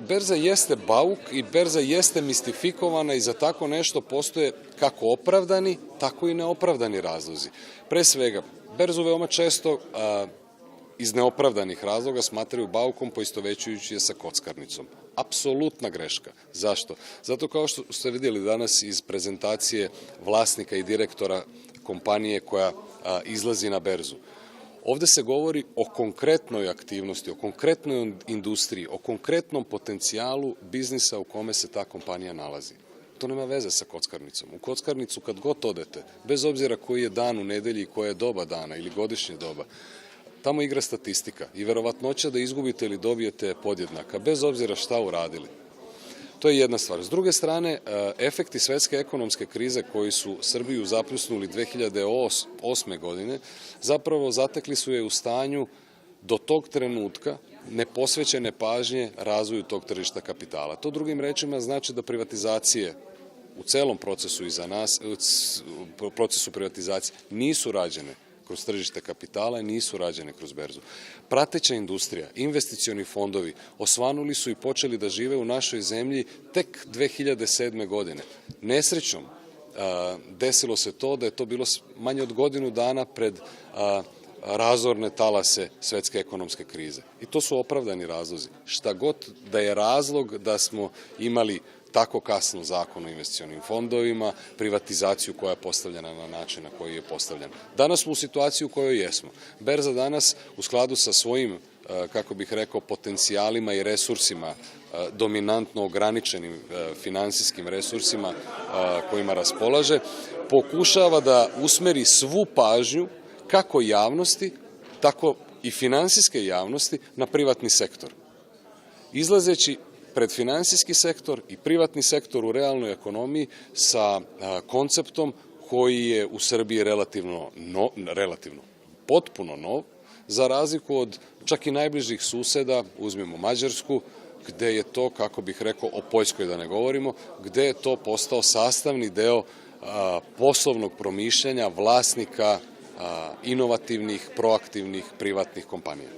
berza jeste bauk i berza jeste mistifikovana i za tako nešto postoje kako opravdani, tako i neopravdani razlozi. Pre svega, berzu veoma često iz neopravdanih razloga smatraju baukom poistovećujući je sa kockarnicom. Apsolutna greška. Zašto? Zato kao što ste vidjeli danas iz prezentacije vlasnika i direktora kompanije koja izlazi na berzu. Ovde se govori o konkretnoj aktivnosti, o konkretnoj industriji, o konkretnom potencijalu biznisa u kome se ta kompanija nalazi. To nema veze sa kockarnicom. U kockarnicu kad god odete, bez obzira koji je dan u nedelji, koje je doba dana ili godišnje doba, tamo igra statistika i verovatnoća da izgubite ili dobijete podjednaka, bez obzira šta uradili. To je jedna stvar. S druge strane, efekti svetske ekonomske krize koji su Srbiju zapljusnuli 2008. godine, zapravo zatekli su je u stanju do tog trenutka neposvećene pažnje razvoju tog tržišta kapitala. To drugim rečima znači da privatizacije u celom procesu iza nas, u procesu privatizacije nisu rađene kroz tržište kapitala i nisu rađene kroz berzu. Prateća industrija, investicioni fondovi osvanuli su i počeli da žive u našoj zemlji tek 2007. godine. Nesrećom desilo se to da je to bilo manje od godinu dana pred razorne talase svetske ekonomske krize. I to su opravdani razlozi. Šta god da je razlog da smo imali tako kasno zakon o investicionim fondovima, privatizaciju koja je postavljena na način na koji je postavljena. Danas smo u situaciji u kojoj jesmo. Berza danas u skladu sa svojim, kako bih rekao, potencijalima i resursima, dominantno ograničenim finansijskim resursima kojima raspolaže, pokušava da usmeri svu pažnju kako javnosti, tako i finansijske javnosti na privatni sektor. Izlazeći pred finansijski sektor i privatni sektor u realnoj ekonomiji sa konceptom koji je u Srbiji relativno potpuno nov, za razliku od čak i najbližih suseda, uzmimo Mađarsku, gde je to, kako bih rekao, o Poljskoj da ne govorimo, gde je to postao sastavni deo poslovnog promišljanja vlasnika inovativnih, proaktivnih privatnih kompanija.